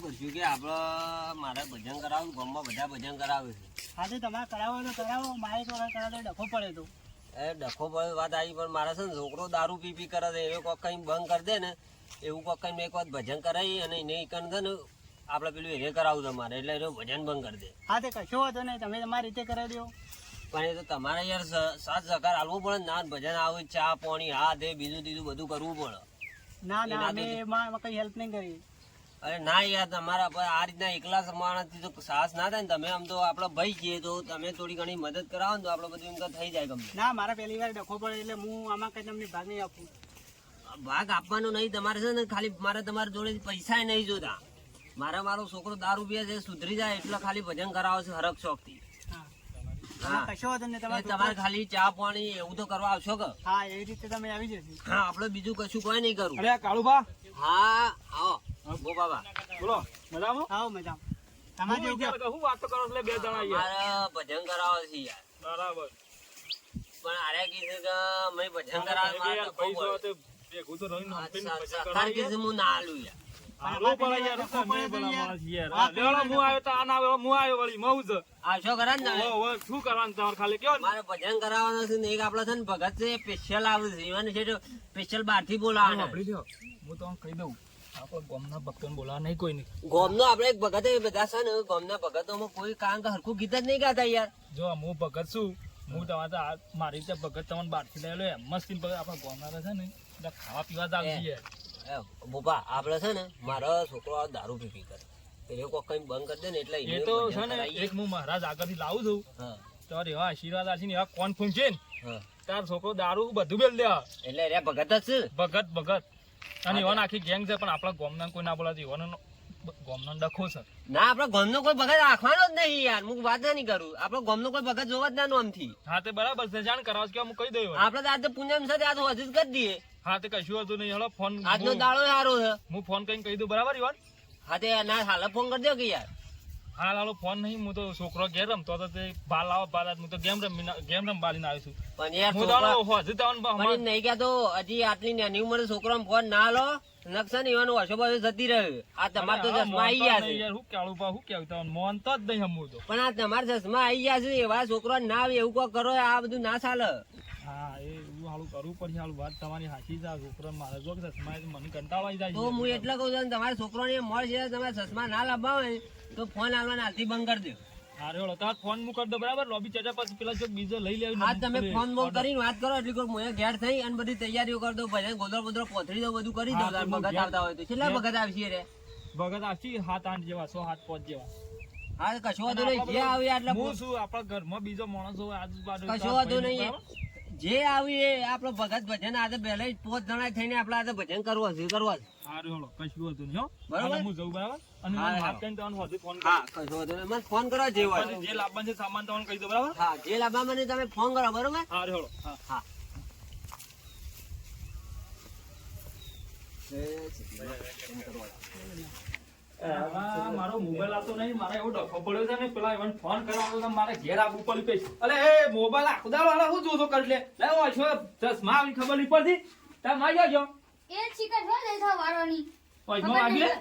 પૂછ્યું કે આપણે મારે ભજન કરાવું, ગામમાં બધા ભજન કરાવે છે. હા તો તમારે કરાવો તો કરાવો, મારે તો કરાવો તો ડખો પડે તો. એ ડખો પડે વાત આવી, પણ મારે છે ને છોકરો દારૂ પી પી કરે છે, એવું કોઈક કંઈ બંધ કરી દે ને, એવું કોઈક કંઈ એક વાત ભજન કરાવી અને એને કણ છે ને આપણે પેલું એને કરાવું તમારે, એટલે એનું ભજન બંધ કરી દે. હા તે કશો હતો નહીં, તમે તમારી રીતે કરાવી દો. પણ એ તો તમારે યાર સાથ સહકાર આલવું પડે, ના ભજન આવે, ચા પાણી હાથ એ બીજું ત્રીજું બધું કરવું પડે. ના ના, અમે એમાં કઈ હેલ્પ નહીં કરી. અરે ના યાર, તમારા પર આ રીતના એકલા માણસથી તો સાહસ ના થાય ને. તમે આમ તો આપડે ભાઈ છીએ, તો તમે થોડી ઘણી મદદ કરાવો ને તો આપડે બધું એમ તો થઈ જાય ગમે. ના, મારા પહેલી વાર ડખો પડે એટલે હું આમાં કઈ તમને ભાગ નહીં આપું. ભાગ આપવાનો નહીં તમારે છે ને, ખાલી મારે તમારા જોડે પૈસા નહીં જોતા. મારો છોકરો દારૂ પીએ છે, સુધરી જાય એટલે ખાલી ભજન કરાવે છે હરક શોખ થી. હા, કશો હતો ને તમારે ખાલી ચા પાણી એવું તો કરવા આવશો કે? હા, એવી રીતે તમે આવી જશે. હા, આપડે બીજું કશું કોઈ નહીં કરવું. અરે કાળુભા, હા આવો ગો બાબા, બોલો મજામાં? આવો મજામાં. તમારે જેવું કે હું વાત તો કરો એટલે બે જણા મારે ભજન કરાવે છે યાર. બરાબર. પણ આરે કીધું કે મેં ભજન કરાવે, મારે તો પૈસા ખબર. તો ભેગું તો રહીને હંપીને ભજન સરકાર કરાવી કીધું હું ના આલું યાર. હાલો પડે યાર, તમે ભલા માણસ યાર. લેવડો હું આવ્યો તો આના આવ્યો, હું આવ્યો વળી મઉ જ. આવશો ખરા ને તમે? ઓવે, શું કરવાનું તમારે ખાલી કયો ને? મારે ભજન કરાવવાનું છે ને, એક આપડે છે ને ભગત છે સ્પેશિયલ આવે છે, એવાનું છે સ્પેશિયલ બહાર થી બોલાવાના. સાંભળી લ્યો, હું તમને કહી દઉં, આપણે ગામના ભક્તોને બોલાવા નહીં કોઈ નહીં. ગોમનો આપડે એક ભગત એ બધા છે ને, ગોમના ભગતોમાં કોઈ કારણ કે હરખું ગીત જ નહીં ગાતા યાર. જો હું ભગત છું, હું તમારે તો મારી રીતે ભગત તમને બહારથી લાવેલો એમ મસ્તી ભગત આપણા ગામના છે ને એટલે ખાવા પીવા જ આવી છે. બોપા આપડે છે ને, મારો છોકરો દારૂ પી પી કરે, એટલે કોઈ કઈ બંધ કરી દે ને એટલે એ તો છે ને, એક હું મહારાજ આગળથી લાવું છું, તારે એવા આશીર્વાદ આશી ને એવા કોણ ફૂંકશે ને, તાર છોકરો દારૂ બધું બેલ દે. એટલે રે ભગત જ છે, ભગત અને એવાનો આખી ગેંગ છે, પણ આપણા ગામના કોઈ ના બોલાતી, એવાનો ગામનો ડખો છે. ના આપડે ગામનો કોઈ ભગત રાખવાનો જ નહીં યાર, હું વાત નહીં કરું. આપડે ગામનો કોઈ ભગત જોવા જ ના નામથી. હા તે બરાબર છે, જાણ કરાવ કે હું કહી દઉં. આપડે તો આજે પૂનમ છે, આ તો હજુ જ કરી દઈએ. હા તે કશું હતું નહીં, હેલો ફોન આજનો દાડો સારો છે. હું ફોન કરીને કહી દઉં, બરાબર ઈવાન? હા તે ના હાલ ફોન કરી દો કે યાર. હા લાલો ફોન નહીં, હું તો છોકરો ઘેર રમતો હતો, તે બાર લાવો બાર, હું તો ગેમ રમવાલીને આવ્યો છું. પણ યાર હું છોકરા- તો હજુ પણ નહીં કહેતો, હજી આટલી નાની ઉંમરે છોકરાને ફોન ના લો, નકશા ને એવાનું વર્ષો વર્ષો જતી રહ્યું. આ તમારે તો ચશ્મા આવી ગયા છે. યાર હું કેવું બા, હું કેવું તમને મોન તો જ નહીં હમું તો. પણ આ તમારા ચશ્મા આવી ગયા છે, એવા છોકરા ના આવે એવું કોઈ કરો, આ બધું ના ચાલે. હા એ એવું હાલું કરવું પડશે, હાલું વાત તમારી સાચી છે. છોકરા મારે જો ચશ્મા મને કંટાળો આવી જાય તો હું એટલે કહું છું, તમારા છોકરાને મળ છે, તમારે ચશ્મા ના લાવવા હોય તો ફોન આવવાના હાલથી બંધ કરી દો. હા રેડો તાર ફોન હું કરી દો, બરાબર? લોબી ચર્ચા પછી પેલા જો બીજો લઈ લેવું. આ તમે ફોન બોન કરીને વાત કરો, એટલી કોઈ હું ઘેર થઈ અને બધી તૈયારીઓ કરી દો, ભજન ગોદરો બોદરો પોથરી દો, બધું કરી દો. હા, તો હું ભગત આવતા હોય તો કેટલા ભગત આવશે રે? ભગત આવશે 7-8 જેવા, 100-7-5 જેવા. હા કશો વાંધો નહીં, જે આવ્યું એટલે હું શું આપણા ઘરમાં બીજો માણસ હોય આજુબાજુ, કશો વાંધો નહીં, જે આવ્યું એ આપણો ભગત ભજન આજે પહેલા 5 જણા થઈને આપણે આજે ભજન કરવું હશે, કરવા છે. હા રેડો કશું હતું નહીં, બરાબર? હું જઉં, બરાબર? અને હા, મને હા. વાત કરીને તમને વધુ ફોન હા કશો વાંધો નહીં, મને ફોન કરો જે હોય. જે લાવવાનું છે સામાન તમને કહી દો, બરાબર? હા જે લાવવા મને તમે ફોન કરો, બરોબર? હા રેડો. હા હા મારો મોબાઈલ આવતો નહીં, મારે એવો ડખો પડ્યો છે ને, પેલા એમને ફોન કરવાનો તો મારે ઘેર આવવું પડ્યું પૈસા. અલે એ મોબાઈલ આખો દાડો હાલે શું જોતો કરી લે છો ચશ્મા આવી ખબર નહીં પડતી. તમે મારી આવજો. એ ચિકન હો લે થા વાળવાની પૈસા વાગી લે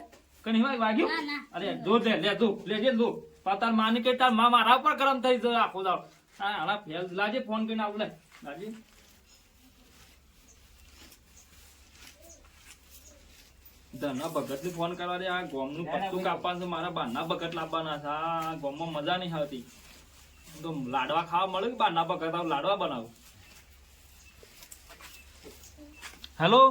કની વાગ્યું? ના, ના. અરે જો લેજે જો તાર માની કે તાર માં મારા ઉપર ગરમ થઈ જાય આખો દાડો. હા હાલા ફેલ લાજે ફોન કરીને આવું લે લાજે. ધના ભગત ને ફોન કરવા દે, આ ગોમ નું પત્તું કાપવાનું છે, મારા બારના ભગત લાવવાના છે. આ ગોમમાં મજા નહીં આવતી, તો લાડવા ખાવા મળે કે બારના ભગત આવું લાડવા બનાવું. હેલો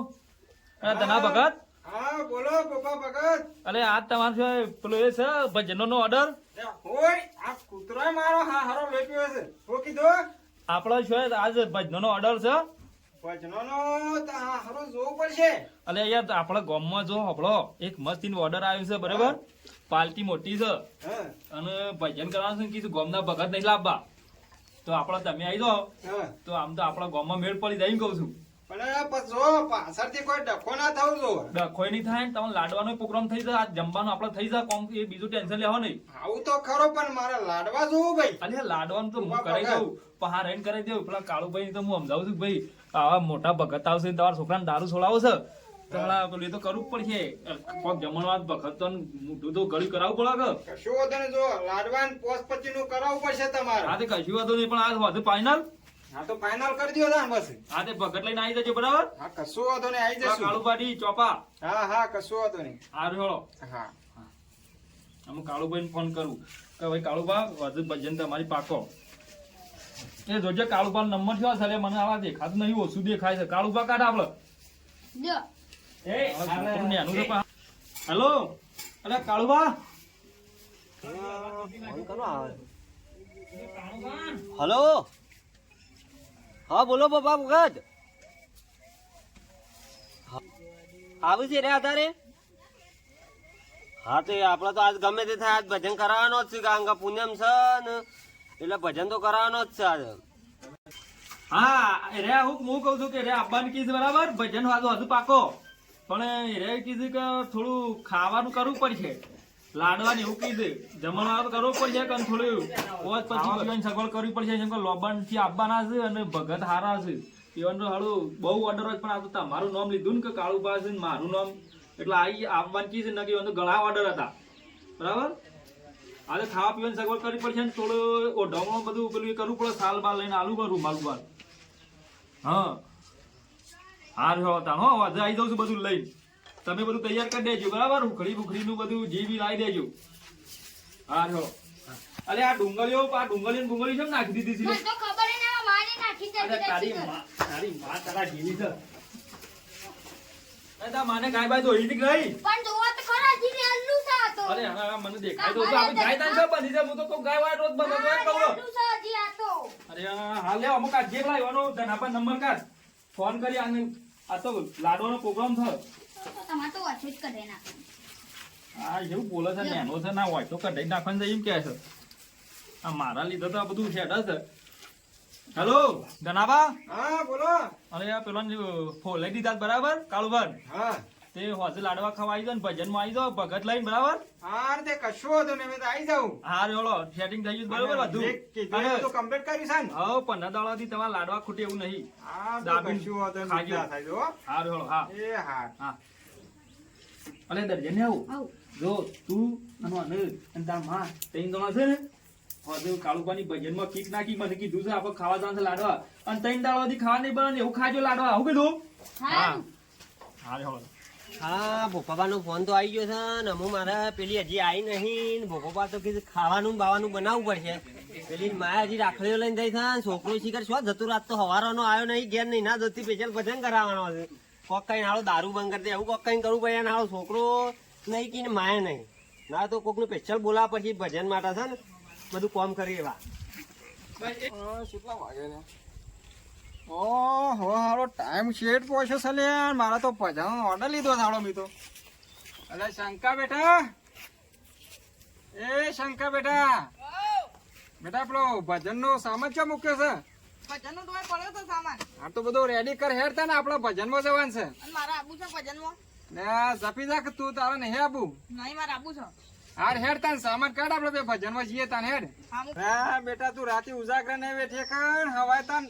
ધના ભગત. હા બોલો પપ્પા ભગત. અરે આજ તમારે શું પેલો એ છે ભજનો નો ઓર્ડર? હોય આ કૂતરો મારો હા હારો લેપ્યો છે. શું કીધું? આપડે શું આજ ભજનો નો ઓર્ડર છે? ભજનોનો તો હા હારો જોવું પડશે. અલે યાર આપડા ગામમાં જો હબળો એક મસ્તી નું ઓર્ડર આવ્યું છે, બરાબર? પાલટી મોટી છે હા અને ભજન કરવાનું છે, કીધું ગામના ભગત નહીં લાવવા, તો આપડે તમે આવી જાઓ હા તો આમ તો આપડા ગામમાં મેળ પડી જાય કઉ છું. પણ પછી જો પાછળથી કોઈ ડખો ના થવું જો. ડખોય નહીં થાય ને, તમારે લાડવાનો પ્રોગ્રામ થઈ જાય, આજ જમવાનું આપડે થઈ જાય, કોમ એ બીજું ટેન્શન લેવા નહીં. આવું તો ખરો પણ મારે લાડવા જોવું ભાઈ. અરે લાડવાનું તો હું કરી દઉં, પણ હા રેન કરી દઉં. પેલા કાળુભાઈ તો હું સમજાવું છું ભાઈ, આવા મોટા ભગત આવશે, તમારા છોકરાને દારૂ છોડાવો છે તારા પેલું એ તો કરવું જ પડશે કોક જમણવાર વખત તો મોઢું તો ગળ્યું કરાવવું પડે કે કશું વાંધો નહીં, જો લાડવાન પોસ પચીનું કરાવવું પડશે તમારે. આ તે કશું વાંધો નહીં પણ આ વધુ ફાઇનલ હા તો ફાઇનલ કરી દો તાન બસ. આ તે ભગત લઈને આવી જજો બરાબર હા કશું વાંધો નહીં, આવી જશું. કાળુપાટી ચોપા હા હા કશું વાંધો નહીં. આ રહ્યો હા હું કાળુભાઈને ફોન કરું કે ભાઈ કાળુભા વધુ ભજન તમારી પાકો એ જોજે કાળુભા નંબર થયો છે મને આવા દેખાતું નહીં ઓછું દેખાય છે કાળુભા કાઢ આપડે જો હેલો અરે કાળુભા ફોન કરો આવે. હલો હા બોલો બાપા ભગત આવે છે રે આધારે. હા તો આપડે તો આજ ગમે તે થાય આજ ભજન કરાવવાનો જ છે કારણ કે પૂનમ છે ને એટલે ભજન તો કરાવવાનો જ છે આજે. હા રે હું કઉ છું કે રે આવવાની કીધું બરાબર ભજન વાળું હતું પાકો પણ રે કીધું કે થોડું ખાવાનું કરવું પડશે લાડવાની એવું કીધું જમણવાનું કરવું પડશે કે થોડું પછી પીવાની સગવડ કરવી પડશે જેમ કે લોબન થી આવવાના છે અને ભગત હારા છે પીવાનું હાડું બહુ ઓર્ડર હોય પણ આ તો તમારું નામ લીધું ને કે કાળુભા છે ને મારું નામ એટલે આવવાની કીધું ને કે ઘણા ઓર્ડર હતા બરાબર આજે ખાવા પીવાની સગવડ કરવી પડશે ને થોડું ઓઢામાં બધું પેલું કરવું પડે સાલ બાલ લઈને આલુ કરું મારું બાલ હા હા રહ્યો હતા હો આજે આવી જાઉં છું બધું લઈને તમે બધું તૈયાર કરી દેજો બરાબર ઉખડી બુખડીનું બધું જે બી લાવી દેજો હા રહ્યો અરે આ ડુંગળીઓ કેમ નાખી દીધી મને છે તો ખબર જ ના માને નાખી દે અરે તારી માં તારા જેવી છે અરે તારા માને ગાય બાય દોડી હતી ગઈ પણ જોવા તો ખરા જીને અલ્લુ સા તો અરે હા મને દેખાય તો આપણે ગાય તાન છે બધી છે હું તો કહું ગાય વાળ રોજ બંધ હોય કહું અલ્લુ સા જી આ તો અરે હાલ લે અમુક આ જે લાવવાનો તને આપણ નંબર કાઢ ફોન કરી આને આ તો લાડવાનો પ્રોગ્રામ થયો તો તમાર તો ઓછું જ કરે નાખે આ જેવું બોલે છે નેનો છે ના હોય તો કઢાઈ નાખવાનું છે એમ કે છે આ મારા લીધે તો આ બધું સેટ છે હેલો ધનાબા હા બોલો. અરે આ પેલો ફોલાઈ દીધા બરાબર કાળુભાઈ હા તે હોજે લાડવા ખાવા આવી જાવ ને ભજનમાં આવી જાવ ભગત લઈને બરાબર હા તે કશું વાંધો નહીં, મેં તો આવી જાઉં. હા રેલો સેટિંગ થઈ ગયું બરાબર બધું જે કીધું એ તો complete કર્યું છે ને? હા 15 દાડાથી તમારા લાડવા ખૂટે એવું નહીં હા તો દાબીને કશું વાંધો નહીં, ખાજો. ચિંતા થાય જો. હા રેલો હા એ હા હા અલે દર્જન ને આવું આવ જો તું અને અનિલ અને તાર માં ત્રણ જણા છે ને હવે કાળુબાની ભજનમાં કીક નાખી મને કીધું છે આપણે ખાવા જવાનું છે લાડવા અને ત્રણ દાડાથી ખાવા નહીં બને એવું ખાજો લાડવા આવું કીધું હા હા રેલો હા ભોપાનો ફોન તો આવી ગયો છે ને હું મારા પેલી હજી આવી નહીં ને ભોપા તો કીધું ખાવાનું ને બાવાનું બનાવવું પડશે પેલી માયા હજી રાખડીઓ લઈને જઈ છે ને છોકરો શિખર શું જતું રાત તો હવારનો આવ્યો નહીં ઘેર નહીં ના જતી સ્પેશિયલ ભજન કરાવવાનો છે કોક કઈ નાળો દારૂ બંધ કરી દે એવું કોક કઈ કરવું પડે નાળો છોકરો નહીં કે માયા નહીં ના તો કોક નું સ્પેશિયલ બોલાવા પછી ભજન માટે છે ને બધું કામ કરીએ એવા. કેટલા વાગે ને? ઓહો હારો ટાઈમ શેડ પહોંચ્યો છે લે, મારા તો ભજન ઓર્ડર લીધો થાળો મી તો. અલે શંકા બેટા, એ શંકા બેટા, બેટા પેલો ભજન નો સામાન ક્યાં મૂક્યો છે? ભજનનો તો પડ્યો તો સામાન આ તો બધું રેડી કર હેડ ને આપડે ભજન માં જવાનું છે. અને મારે આબુ છે ભજનમાં ને જપી જા કે તું તારા નહીં આબુ. નહીં મારે આબુ છે હાર હેડ તાન સામાન કાઢ આપડે બે ભજન માં જઈએ તાન હેડ. હા હું હા બેટા તું રાતે ઉજાગરા નહીં બેઠે કણ હવાય તાન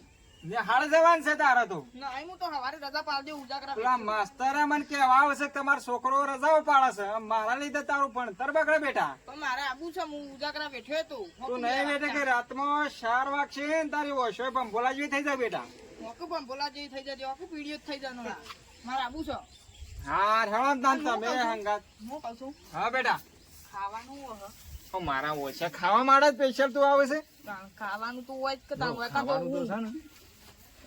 હાલ જવાનું છે તારા તો. નહીં હું તો સવારે રજા પાડી દઉં ઉજાગરા પેલા માસ્તરે મને કેવા આવશે કે તમારો છોકરો રજાઓ પાડે છે મારા લીધે તારું ભણતર બગડે બેટા. તો મારે આબુ છે હું ઉજાગરા બેઠ્યો હતો તું નહીં બેઠે કે રાતમાં 4 વાગશે ને તારી ઓછો પણ બોલા જેવી થઈ જાય બેટા. મોકું પણ બોલા જેવી થઈ જાય આખું પીડીઓ થઈ જવાનું મારે આબુ છે હા હેળો તાન તમે હંગાત. હું કહું છું હા બેટા ખાવાનું હે. ઓ મારા ઓછા ખાવા માટે સ્પેશિયલ તું આવે છે. ખાવાનું તો હોય જ કે તારું હોય ખાવાનું તો કાં છે ને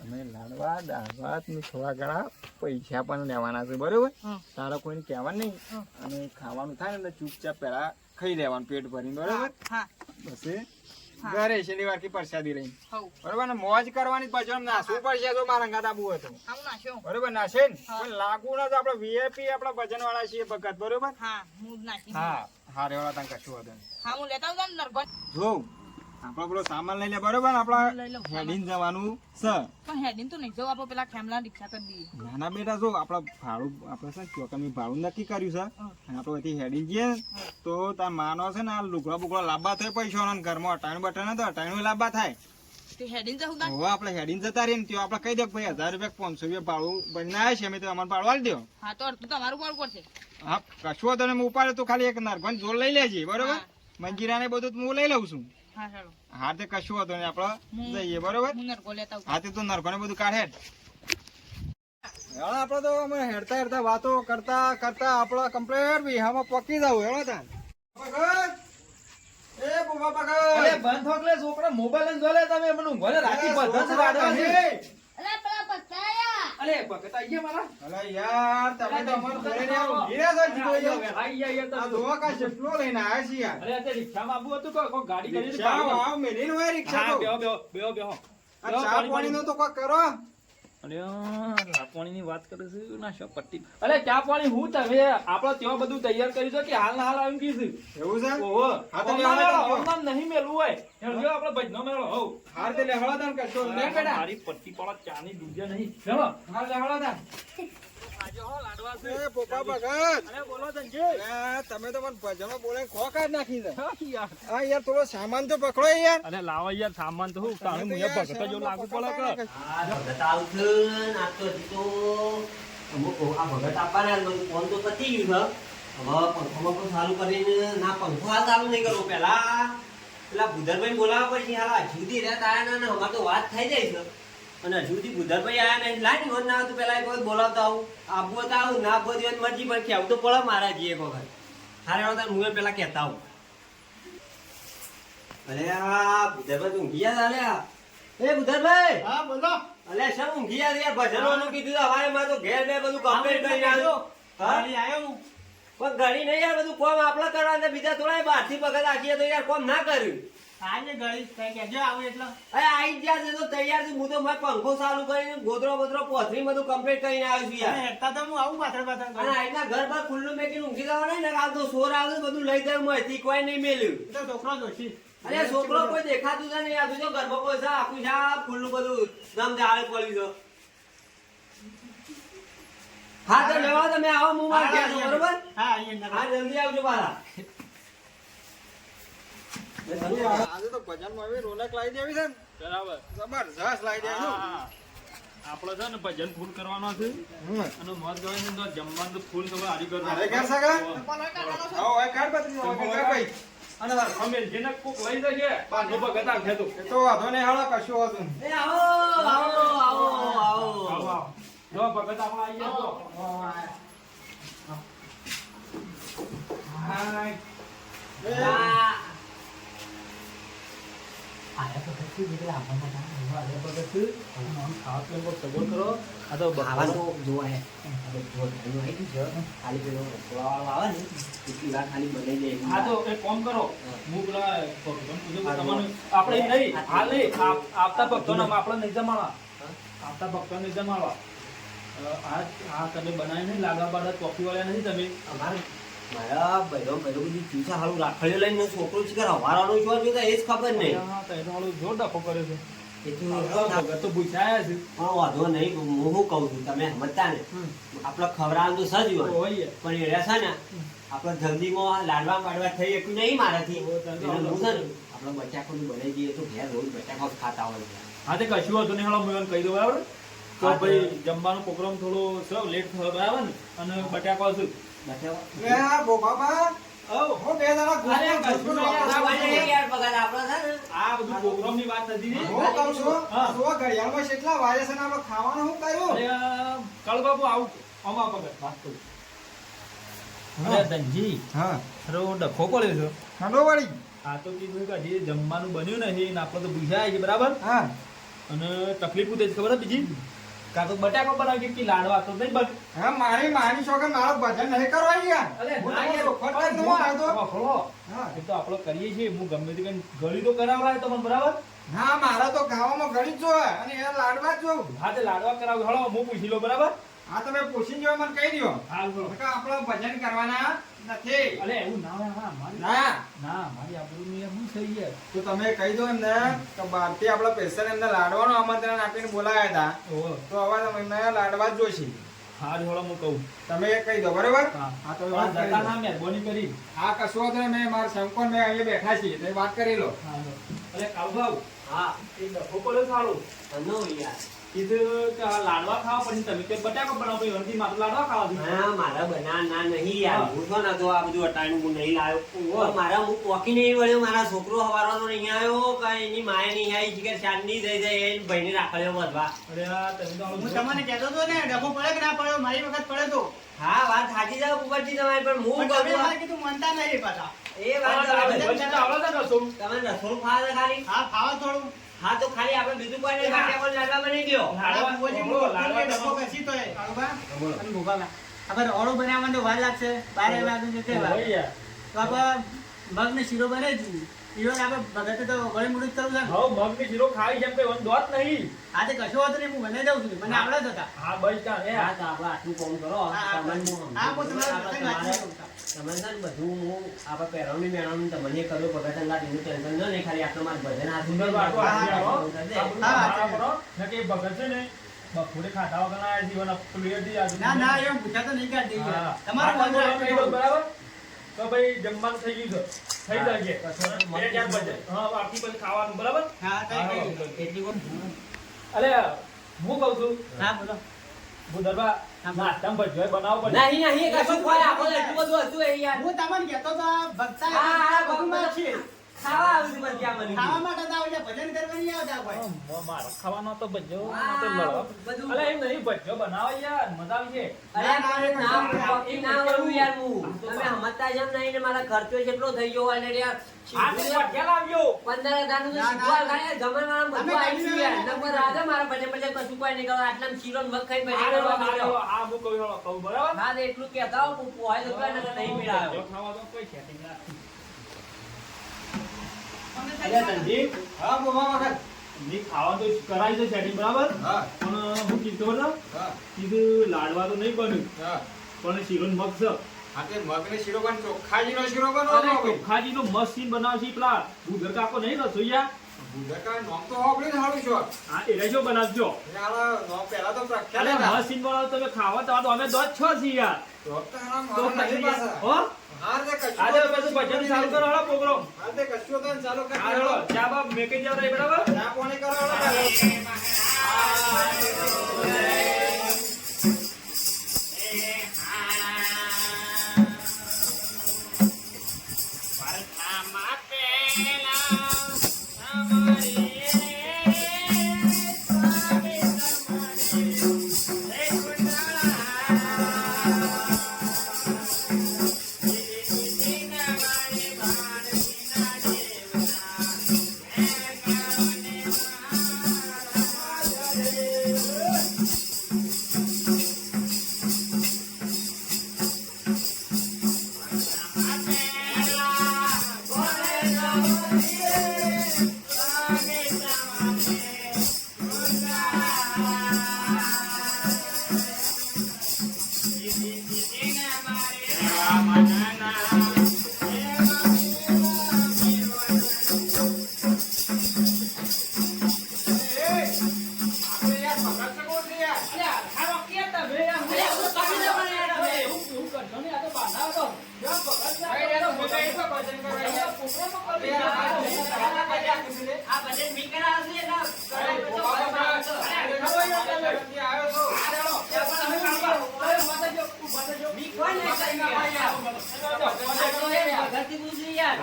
અમે લાડવા દાળ ભાત ને થોડા ઘણા પૈસા પણ લેવાના છે બરોબર. તારા કોઈને કહેવાનું નહીં અને ખાવાનું થાય ને એટલે ચૂપચાપ પેલા ખાઈ લેવાનું પેટ ભરીને બરોબર. હા પછી ઘરે શનિવાર થી પ્રસાદી લઈને હવ બરોબર ને મોજ કરવાની પાછળ આમ નાસવું પડશે તો મારા અંગાત આબુ હતો આવું નાખ્યો બરોબર નાશે ને પણ લાગુ ના તો આપડે વીઆઈપી આપડા ભજન વાળા છીએ ભગત બરોબર. હા હું જ નાખી હા હા રેવાળા તને કશું હતું હા હું લેતા આવું નરગન જો આપડે પેલો સામાન લઈ લે બરોબર આપડા લઈ લઉં. હેડીને જવાનું છે. પણ હેડીને તો નહીં જવું આપણે પેલા ખેમલા રિક્ષા કરી દઈએ નાના બેટા જો આપડા ભાડું આપડે છે ચોકની ભાડું નક્કી કર્યું છે અને આપડે અહીંથી હેડી જઈએ તો તાર માનો છે ને આ લુગડા બુગડા લાંબા થાય પૈસા ઘરમાં અટાણું બટાણ તો અટાણું લાંબા થાય હવે આપણે હેડીને જતા રહીએ ને ત્યાં આપણે કહી દે કે ભાઈ 1000 રૂપિયા 500 રૂપિયા ભાડું બનીને આવ્યા છે અમે તો અમારે ભાડું આલી દો. હા કશું વાંધો નહીં, હું ઉપાડે તો ખાલી એક નરગોન જોડ લઈ લેજે બરોબર. મંજીરાને બધું તો હું લઈ લઉં છું. હા તે કશું વાંધો નહીં, આપણે જઈએ બરોબર. હા તે તો નરગોને બધું કાઢે. આપડે તો અમે હેડતા હેડતા વાતો કરતા કરતા આપડે કમ્પ્લીટ વિહામાં પકી જાવ. હેડો તાન ભગત, એ બોબા ભગત, અરે બંધ થોકલે છોકરા મોબાઈલ જ જોલે તમે મને ઘરે રાતી બધા જ વાડવા છે. અલા પેલા પતાયા અરે ભગત આઈએ મારા. અલા યાર તમે તો અમાર ઘરે ને આવો ઘીરા છો જીતો યાર. આઈએ આ દોવા કા કેટલો લઈને આયા છે યાર. અરે તે રિક્ષામાં આવું હતું કે કોઈ ગાડી કરી રિક્ષા આવ મેલીન હોય રિક્ષા હા તો. બેહો બેહો આ ચા પાણી નો તો કોઈ કરો. અરે ચા પાણીની વાત કરે છે ના શો પટ્ટી. અરે ચા પાણી હું તમે આપણે ત્યાં બધું તૈયાર કરી છે કે હાલ ના હાલ આવી ગઈ છે. એવું છે? ઓહો હા તો લેવા દો. ઓમ નહીં મેલું હોય હેડજો આપણે ભજનો મેળો હો. હાર તે લેહળો તાન કશો લે બેટા. મારી પટ્ટી પાડો ચાની દૂધે નહીં ચલો. હાર લેહળો તાન. આજે હો લાડવા છે. એ પોપા ભગત, અરે બોલો ધનજી. અરે તમે તો મને ભજનો બોલે ખો કાઢ નાખી છે. હા યાર. હા યાર થોડો સામાન તો પકડો યાર. અરે લાવો યાર સામાન તો હું તાણે મુએ ભગત જો લાગુ પડે કે આ ભગત આવશે ને આ તો હજી તો અમુક આ ભગત આપવાના જ બધું ફોન તો પતી ગયું છે. હવે પંખો પણ ચાલુ કરીને ના પંખો હાલ ચાલુ નહીં કરવો. પેલા ભૂધરભાઈ બોલાવવા પછી હાલ હજુ સુધી રહ્યા તારા ને અમારે તો વાત થઈ જાય છે. અને હજુ સુધી ભૂધરભાઈ આયા નહીં. લાઈ ને ના તો પેલા એક વખત બોલાવતા આવું આબુ તો આવું ના આબુ દિવસ મરજી પણ કેવું તો પડે મારા જી એક વખત. હારે તાર હું પેલા કહેતા આવું. અરે આ ભૂધરભાઈ ઊંઘી ગયા અલ્યા. એ ભૂધરભાઈ, હા બોલો. અલ્યા શા ઊંઘી ગયા યાર? ભજનોનું કીધું તો હવારે માં તો ઘેર બે બધું કમ્પ્લીટ કરીને આવ્યો. હા ગાડી આયો હું. પણ ઘડી નહીં યાર, બધું કોમ આપણે કરવાના બીજા થોડા બહારથી ભગત આખીએ તો યાર કોમ ના કર્યું. આજે ગાડી કઈ કેજો આવું એટલે. અરે આઈ જ ગયા છે તો તૈયાર છું. હું તો મારે પંખો ચાલુ કરીને ગોદરો બોદરો પોથરી બધું કમ્પ્લીટ કરીને આવ્યો છું યાર. અને હેડતા તો હું આવું પાછળ પાછળ અને કરું. આઈના ઘર બાર ખુલ્લું મેકીને ઊંઘી જવાનું ને કાલ તો સોર આવે બધું લઈ જાય મયથી કોઈ નહીં મેલ્યું. એ તો છોકરો જોશી. અરે છોકરો કોઈ દેખાતું છે નહીં. આ જો ગરબો કોઈ છે આખું સાપ ખુલ્લું બધું દમ જાળે પડ્યું છે. હા તો લેવા તમે આવો હું મારે ઘેર છું, બરોબર? હા અહીંયા હા જલ્દી આવજો પાછા. આજે તો ભજનમાં એવી રોનક લાવી દેવી છે ને. બરાબર. જબરજસ્ત લાવી દેવી છે. આપણો છે ને ભજન ફૂલ કરવાનો છે હમ. અને મોજ ગવાઈને તો જમવાનું તો ફૂલ ખબર હારી કરવાનું. અરે ઘેર સગા? આવો હવે કાઢ બત્રી આવો કે કાઢ ભાઈ. અને અમે જેને કોક લઈ જશે બાંધો ભગત આવશે તો એ તો વાંધો નહીં હાલો કશું હોતું નહીં. એ આવો આવો આવો આવો આવો. આવો. જો ભગત આપણે આવી ગયા તો. હાય. એ, આ ખાવા પીવાનું સગવડ કરો. આ તો ખાવાનું જોવાય. ખાલી પેલો રસોડાવાળો આવે ને એટલી વાર ખાલી બનાવી દે. હા તો એક કામ કરો હું પેલા ભગવાન પૂછું કે તમારું આપણે એમ નહીં હાલ નહીં આપતા ભક્તોને આપણે નહીં જમાડવા આપતા ભક્તોને નહીં જમાડવા આ તમે બનાવી નહીં લાગવા બાદ કોફી વાળા નથી તમે મારા બૈરો બધી ચૂસા હાલું રાખડ્યો લઈને છોકરો છે કે હવારાનો છો જોતા એ જ ખબર નહીં. હા તો એનો હાલો જોર ડખો કર્યો છે એ તો ભગત તો પૂછાયા છે પણ વાંધો નહીં. હું શું કહું છું તમે સમજતા ને આપણે ખવડાવવાનું તો સજ હોય હોય પણ એડા છે ને આપણે જલ્દીમાં લાડવા પાડવા થઈ શકું નહીં મારાથી. એટલે હું છે ને આપણે બટાકોનું બનાવી દઈએ તો ઘેર રોજ બટાકો જ ખાતા હોય છે. હા તે કશું હતું નહીં હાલો હું કહી દઉં બરાબર તો ભાઈ જમવાનો પ્રોગ્રામ થોડો સર લેટ થયો બરાબર ને અને બટાકો હશે બટાકો લે આ બોબાબા. હો બે દાડા અરે ગુસ્સો કશું ગુસ્સો નહીં, કરો. આપણે નહીં યાર પગાર આપણો છે ને. આ બધું પ્રોગ્રામ ની વાત નથી ને હું કહું છું હા. જો ઘડિયાળમાં કેટલા વાગે છે ને આપણે ખાવાનું શું કર્યું? અરે કાળુ બાપુ આવું અમા પગત વાત કરું અરે ધનજી હા ખરો ડખો પડ્યો છે ઠંડો વળી. આ તો કીધું કે હજી જમવાનું બન્યું નહીં ને આપણે તો ભૂસાયા છે બરાબર હા અને તકલીફ ઉઠે છે ખબર છે બીજી કાં તો બટાકો બનાવી કે લાડવા તો નહીં બન હા મારી છોકરા મારો ભજન નહીં કરવા યાર. અરે હું ના યાર, તો ખોટ જ ન આવ્યો. વખોડો. હા. એ તો આપણે કરીએ છીએ હું ગમે તે કઈ ગળી તો કરાવડાય તમને બરાબર ના મારા તો ગાવામાં ઘણી જ જોવે અને એના લાડવા જ જોઉં. હા તે લાડવા કરાવ હળો હું પૂછી લો બરાબર હા તમે પૂછીને જો મને કહી દો. હા બોલો આપણે ભજન કરવાના નથી. અલે એવું ના હોય હા મારી ના ના મારી આબરૂની યાર શું થઈ યાર તો તમે કહી દો એમને કે બહારથી આપણે સ્પેશિયલ એમને લાડવાનું આમંત્રણ આપીને બોલાવ્યા હતા ઓહો તો હવે તમે એમને લાડવા જ જોઈશે. હા હળો હું કહું તમે કહી દો બરોબર. હા હા તો હા વાત કરી જતા લો. ના મહેરબાની કરી હા કશો વાંધો નહીં. મેં મારા શંકોન મેં અહીંયા બેઠા છીએ તો વાત કરી લો. હા લો. અલે કાળુ ભાવ હા એ ડખો પડ્યો સારું ધનો યાર કીધું કે આ લાડવા ખાવા પછી તમે કે બટાકો બનાવો પછી વળતી મારે લાડવા ખાવા દીધું. હા મારા બના ના નહીં યાર હું તો નતો આ બધું અટાણું હું નહીં લાવ્યો પણ મારા હું પોકી નહીં વળ્યો મારા છોકરો હવારવાનો નહીં આવ્યો કઈ એની માએ નહીં આવી છે કે ચાંદની દઈ જાય એને ભાઈને રાખડ્યો વધવા અરે આ તમે તો હું તમને કહેતો હતો ને ડખો પડે કે ના પડ્યો મારી વખત પડે તો હા વાત સાચી છે ઉપરથી તમારી પણ હું પણ તમે બધું મારે કીધું માનતા નહીં પાછા એ વાત બરાબર. વચ્ચે તો આવડે છે રસોડું. તમે રસોડું ખાવા છે ખાલી હા ખાવા થોડું હા તો ખાલી આપણે બીજું કોઈ નહીં બાકી આપણે લાડવા બની ગયો લાડવા ભુવાજી, બોલો, હું લાડવા ડખો તમે- કશી તોય. કાળુબા અને ભૂપાબા. આપણે ઓળું બનાવવામાં તો વાર લાગશે 12 વાગે કે તે વાર. હોય યાર. તો આપણે મગનો શીરો બનાવી દીધું. શીરો ને આપણે ભગતે તો વળી મૂળું જ કરવું છે ને. હવે મગની શીરો ખાવી જેમ કઈ વન દોત નહીં. આજે કશો હતો નહીં, હું બને જાઉં છું. મને આવડે જ હતા. હા બસ તાણ, એ હા તો આપણે આટલું કામ કરો હા, તમને હું હા, હું તમારા આપણે સાથે વાત તમારે- કરું છું. તમે છે ને બધું હું આપણે પહેરવણી મેળવણી તમને કર્યો ભગત અંગાત એનું ટેન્શન ન નહીં ખાલી આટલો મારું ભજન આ સુંદર વાતો આપી આવો. આ બધું હા, ખાવા હા. કરો. ને કે ભગત છે ને બપોરે ખાધા વગર ના જીવન પ્લેયરથી આજુ ના ના એવું પૂછા તો નહીં કાઢી દઈએ. હા. તમારું આટલું વાંધો બોલો કહી દો, નહીં. બરાબર તો ભાઈ જમવાનું થઈ ગયું છે થઈ હા. જાય કશો બે ચાર બજે હા આરતી પછી ખાવાનું બરાબર હા તો એ કહી દો. એટલી વાર અલે હું કહું છું હા બોલો. ભૂદરબા હા. નાસ્તામાં ભજીયો બનાવવો પડે નહીં નહીં કશું કોઈ આપણે એટલું બધું હતું એ યાર હું તમને કહેતો તો આ ભક્તા હા, હા, બધું માં ભક્તા. છે. ખાવા આવ્યું છું બસ ત્યાં મને ખાવા માટે તો આવે ભજન કરવા નહીં આવતા કોઈ. મારો ખાવાનો તો ભજીયો હા, તો લડો. બધું. અલે એમ નહીં ભજીયો બનાવો યાર મજા આવી છે અરે મારે નામ પોકી ના વળું યાર હું તમે સમજતા જેમ નહીં ને મારા ખર્ચો કેટલો થઈ ગયો ઓલરેડી યાર આ તો ભજીયા લાવ્યો 15,000 નું તો ના, શીખવા ના. ખાય જમણવાળા બધું અમે આવી ગયું યાર કાઢી નંબર રાજા મારા ભજન ભજન કશું કોઈ નહીં કરો આટલામાં શીરો ને મગ ખાઈ ભજન કરવા માંડ્યો. આ હું કહું બરાબર હા તો એટલું કહેતા હો પોહાય તો કોઈ નકર નહીં પીડાયો ભજીયો ખાવા તો કોઈ setting ના. અલ્યા ધનજી. હા બોમા વખત. ની ખાવા તો કરાય છે setting બરાબર હા પણ હું કીધું ને હા કીધું લાડવા તો નહીં બન્યું હા પણ શીરો ને મગ છે હા તે મગને શીરો પણ ચોખ્ખાજીનો શીરો અને બનાવવાનો ભાઈ. ચોખાજીનો મસ્ત બનાવશે પેલા ભૂદર કાકો નહીં રસોઈયા ભૂદકા નામ તો હોભળ્યું જ હારું છો. હા એ રહેજો બનાવજો એટલે આલા નામ પહેલા તો પ્રખ્યાત અરે હતા. મસ્ત બનાવો તમે ખાવા તો અમે દોત છો છીએ યાર તો તો હારા તો મારા નહીં પછી પાછા. હો હાર તે કશું આજે તો પછી ભજન ચાલુ કરો હાલો પ્રોગ્રામ હાર તે કશું તો ચાલુ કરી હાલો દેલો. ચા બાપ મેકે જાવ રે બરાબર ચા પાણી કરો હાલો. આ ભજન મી કરાવશે એટલે મી કોઈ નહીં કરી યાર. આ તો એ ભગતથી પૂછ્યું યાર.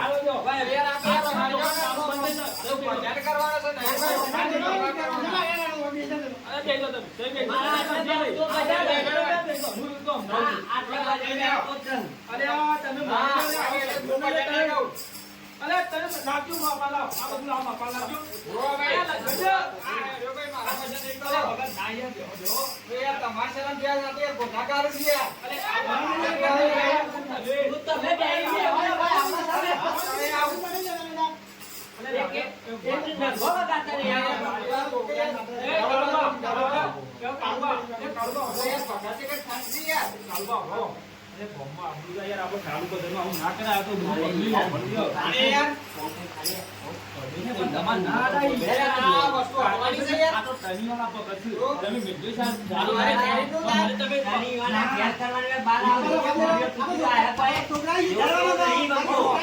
મારા હાથમાં તો ભજન. હા, આટલા ભજન આપો જ છે. અરે તમે નાખ્યું માપા લાવ આ બધું લાવ માપા લાવજો ભગત ના યાર તું તમે બેહી છે, હવે આપણા સામે. અરે કે એક નગો બગાતા નહીં યાર. ધણીવાળા ઘેર કરવાની બહાર આવજો. આયા પાયે. એવું નહીં બનતું.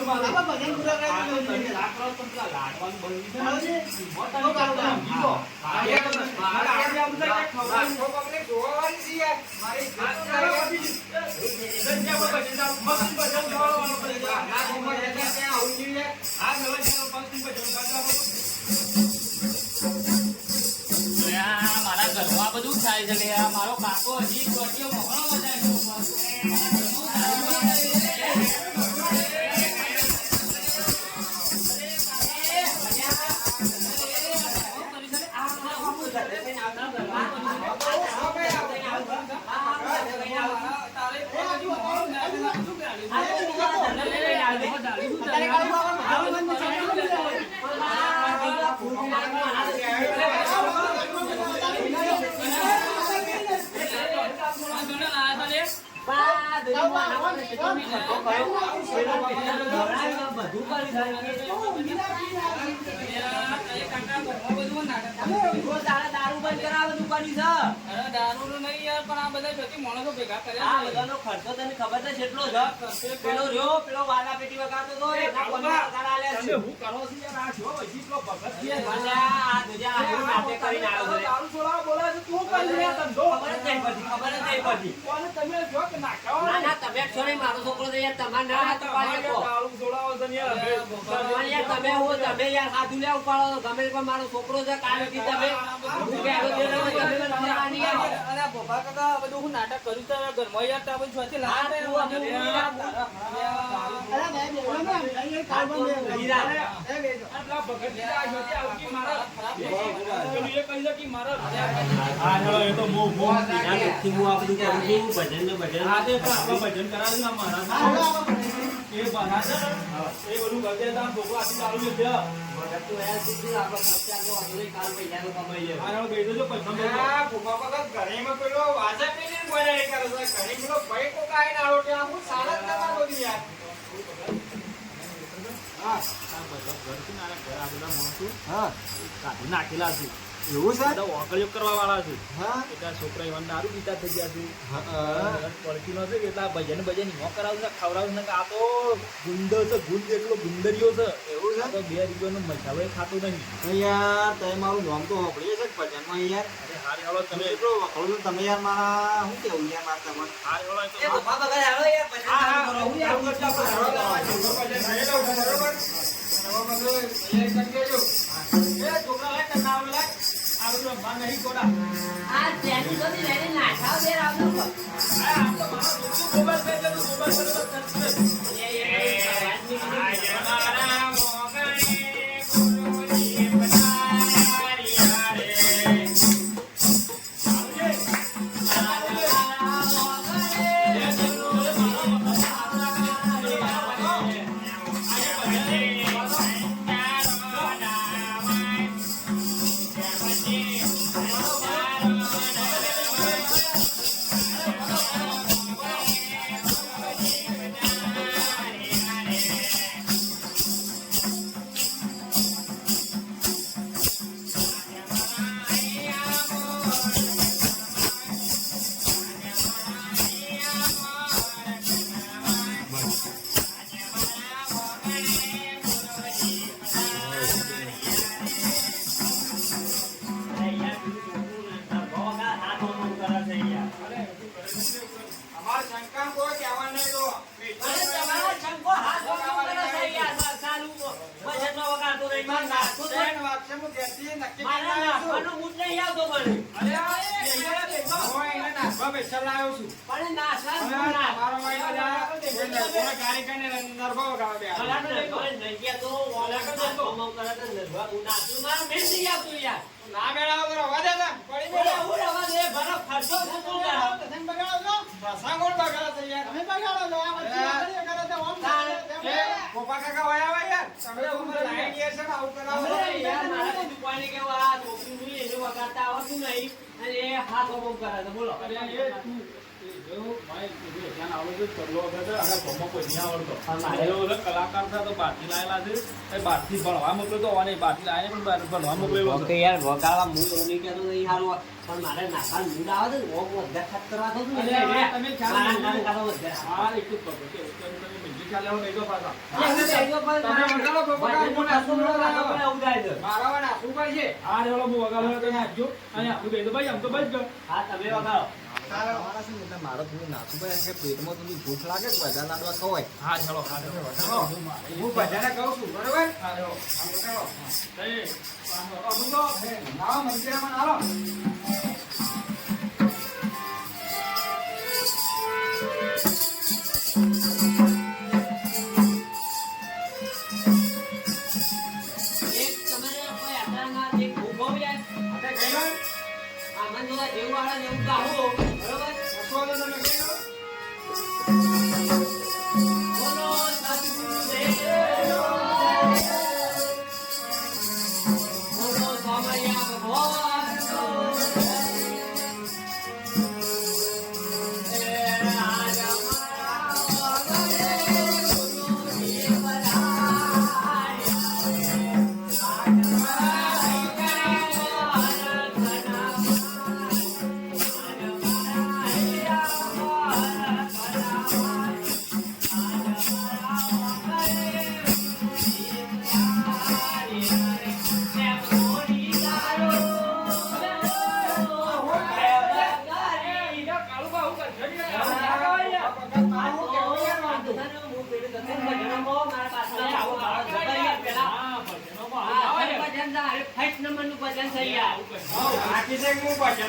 બાબા ભજન પૂરા કરે આ તો તો તમે લાકડો તો પેલા લાડવાનું બંધ છે. આવો છે? મોટા ની કાઢો આમ ગીરો. મારે આપણે આમ થાય કે ખવડાવી. પકડી જોવાવાળી છે યાર. મારી આ તો હવે વધી ગયું. ગંજા પર ભજન જાવ. મસ્ત ભજન ગાવાનું પડે. ના ઉંમર એટલે ત્યાં આવું જોઈએ યાર. આ નવા જેવો પંક્તિ ભજન ગાતા હોય. મારા ઘરમાં આ બધું થાય છે લે. આ મારો કાકો હજી ચોટીઓ મોકળો બજાય છે દારૂ બંધ કરાવે દુકાની છે. દારૂ નહીં યાર પણ આ બધા જોતી માણસો ભેગા આ કર્યા બધાનો ખર્ચો તને ખબર છે કેટલો છે? પેલો રહ્યો, પેલો વાલા પેટી વગાડતો હતો, એના 15 પગાર આલ્યા છે. તમે હું કરો છો યાર? આ જો હજી પેલો ભગત છે. મને આ દુનિયા આખું નાટક કરીને આવ્યો છે. દારૂ છોડાવવા બોલાવે છે. તું કરી લે ધંધો. ખબર જ નહીં પડતી, ખબર જ નહીં પડતી. કોને તમે જો કે નાખાવો ના ને? ના, તમે જ છો નહીં, મારો છોકરો છે યાર, તમારે ના હાથ ઉપાડી શકો. દારૂ છોડાવો છે ને યાર. પણ યાર તમે હો, તમે યાર હાથ ઉલ્યા ઉપાડો છો. ગમે તે પણ મારો છોકરો છે, કાલથી તમે હું કહેલો તે રહો, તમે મને ફરવાની યાર. અરે ભોપા કાકા આ બધું હું નાટક કર્યું તો હવે ઘરમાં યાર તો આપણે જોતી આ લાગે તું અમે હીરા. આટલા ભગત છે, આ જોતી આવતી મારા. પેલું એ કહી દે કે મારા. આ હેલો એ તો એના દુઃખથી હું આ બધું કરું છું, ભજન ને ભજન. આ તે પણ આપણો ભજન કરાવ્યું ને મારા. એ બના છે ને, એ બધું કરી દેતા આમ છોકરો આથી દારૂ લે છે. ભગત તો યાર સીધું આપણો ખર્ચા તો વાંધો નહીં, કાલ પૈસાનો કમાઈ લેવો. આ હેલો કહી દેજો પૈસા દેજો. આ ભૂખા વગર ઘણીમાં પેલો વાજા પીને બોલાય કરે છે. ઘણી પેલો ભાઈ કોક આઈને આવો ત્યાં હું સારા જ નતા બોલી યાર. હા હા કાઢી નાખેલા છે. એવું છે બધા ઓકળીઓ કરવા વાળા છે. હા એટલા છોકરા એવા દારૂ પીતા થઈ ગયા છે. હા પડતી નો છે કે એટલા ભજન ભજન નો કરાવું છે, ખવડાવું છે કે આ તો ગુંડ છે, ગુંડ એટલો ગુંદરીઓ છે. એવું છે આ તો 2 રૂપિયાનો મસાલો એ ખાતો નહીં. યાર તમે મારું નામ તો સાંભળીએ છે ભજનમાં યાર. અરે હારી હાલો તમે તમે. એટલો વખોડો છો તમે યાર મારા શું કેવું યાર મારા તમને. હારી હાલો એ એ તો પપ્પા બગાડ હાલો યાર, ભજન ચાલુ કરો. હું યાર આ બધું રમવા નહીં ગોડા. આ તેની બધી લઈને નાખાવ દે રાવનો પર. આ આમ તો મારો દોસ્તો મોબાઈલ પે એટલે મોબાઈલ પર અમાર શંકા કોઈ કહેવા નહીં તો અરે તમારા શંકો હાથ વગાડો કરે છે યાર, બસ ચાલુ ભજનનો વગાડતો નહીં, મારે નાચતો જ નહીં. વાક્ય હું દેશી નક્કી મારે નાચવાનો મૂડ નહીં આવતો મને. હું એને નાખવા પૈસા લાવ્યો છું. પણ નાચવાનું હવે મૂડ ના. તમારો ભાઈ બધા કોઈ નરભો કારીગરને નરભો વગાડવા બે ઓલા તો નહીં ગયા તો ઓલા તો કમાવ કરે તો નરવા. હું નાચું, મારે મેળ નહીં આવતું યાર. ના મેળાવો તો રવા દે ને પડી ઓલા મેળો હું રવા દે, બરફ ખર્ચો થતું કરાવ. પ્રસંગોળ બગાડો છે યાર. એ ગોપા કાકા વયા આવ્યા યાર. તમે તો મને લાઈન યાર છે ને આવું કરાવો. અરે યાર, મારા દુકાને કેવું આ છોકરીનું એને વગાડતા આવડતું નહીં અને એ હાથ કમાવ કરે છે, બોલો. અરે એ તું એ જો ભાઈ તું ધ્યાન આવો છે કરલો વગર અને ગમો કોઈ નહીં આવડતો. મારે એવો ઓલો કલાકાર છે તો બહારથી લાયેલા છે. એ બહારથી ભણવા મોકલ્યો તો અને બહારથી લાવીને પણ બહાર ભણવા મોકલેલો છે. ઓકે યાર, વગાડવા મૂડ એવું નહીં કહેતો નહીં હારું, પણ મારે નાખવાનું મૂડ આવે છે ને, વધારે ખતરા થતું ને અરે એટલે તમે મારા નામ કાઢો વધારે. હા એટલું જ કહો કે તમે બીજી રિક્ષા લેવા બેઠો પાછા. તમે વગાડો બબકા, હું નાસું વગાડો. મારા વાળા નાસું પર છે. આ રેલો હું વગાડવા કઈ નાખજો અને આપણું બેઠો ભાઈ આમ તો બચ ગયો. હા તમે વગાડો. મારા શું એટલે મારો થોડું નાસું પર કે પેટમાં થોડી ભૂખ લાગે કે બધા લાડવા ખવાય. હા ચલો હા ચલો. હું બધાને કહું છું બરોબર. હા ચલો. આમ વગાડો. એ અમુક તો લાવો મંદિરમાં હાલો. એક તમારે કોઈ આટલામાં એક ભૂખો યાર. આપણે ગયો આમાં જો જેવું આવે ને એવું ગાવો. બરોબર? અસવાદો તમે ગયો. બોલો સદગુરુદેવ. બોલો સોમૈયા ભગવાનનો. એ આજ અમારા વગરે ગુરુજી પધાર્યા. આજ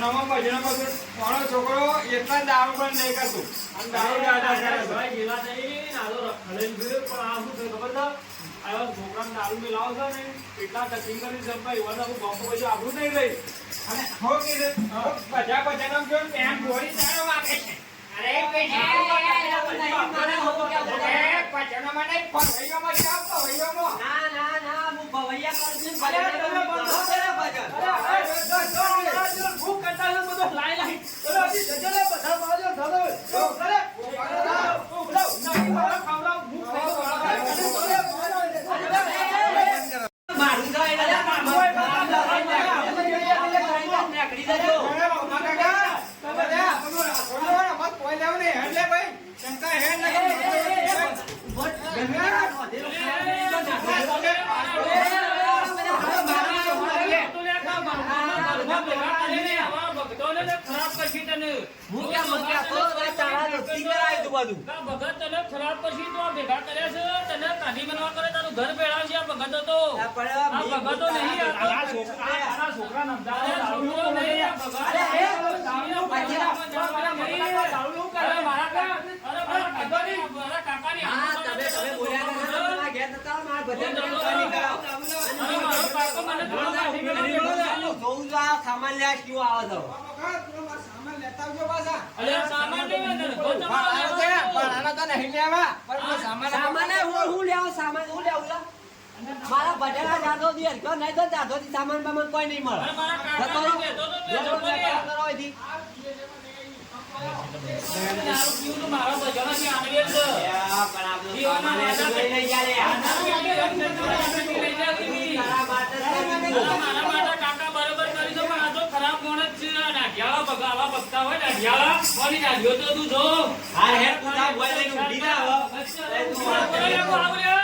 મારો છોકરો એટલા દારૂ પણ નહીં કરતું અને દારૂ દાદા કરે છે. ભાઈ ગેલા નહીં આલો રખડેલ ગયો પણ આ શું થયું ખબર છે આ છોકરાને દારૂ મિલાવો છે ને એટલા ટચિંગ કરી છે ભાઈ વડા હું ગોપો પછી આપણું નહીં રહી અને હો કીધું બધા બધાનો જો એમ ગોળી ચાલો વાગે છે. અરે પચનમાં નહીં પવૈયામાં જ આવ પવૈયામાં. ના ના ના હું ભવૈયા કરું છું. અરે, અરે, અરે, ભૂખ કરતા છે બધો લાઈ લાઈ ચલો હજી જજે બધા બાજુ ધરો ઓ કરે ઓ બોલો નહીં મારા ખાવડા ભૂખ થઈ મારું તો એટલે નીકળી જજો. ખરાબ પછી તને હું ક્યાં તો તારા નક્કી કરાય તું બધું. ભગત તને ખરાબ પછી તો આ ભેગા કર્યા છે તને કાઢી બનવા કરે તારું ઘર ભેળાવશે આ ભગતો તો આ ભગતો નહીં આ છોકરા નમદાર છોકરો નહીં આ ભગત અરે, હે? મારા કાકાની હા તમે બોલ્યા કે ના, મારા ઘેર નતા આવો, મારા બધાને કાઢી કરાવો. મારો કાકો મને ઘણો કાઢી જોઉં છું આ સામાન લેવા કેવું આવે તો. અરે સામાન નહીં અંદર સામાન હું લેવું સામાન હું લેવું લા? મારા બટેલા જાતો દી હરખ્યો નહીં તો જાતો દી સામાન બામાન કોઈ નહીં મળે. જતો રહો. જતો રહો, કરો અહીંથી. દારૂ પીવું તો મારા બજારમાંથી આણવી જ છે. યા, પણ આ બધું સામાન એ તો લઈ લઈ ગયા રે. તારા માટે જ કરી. મારા માટે કાકા બરોબર કરી દો પણ આ તો ખરાબ માણસ છે આ દાઢિયાળા બગાવા બગતા હોય દાઢિયાળા કોની દાઢીઓ તો તું જો હા, હે, તું જા, બોલ લઈને ઊંઘી જા હવે. બોલો, બોલો, બોલો.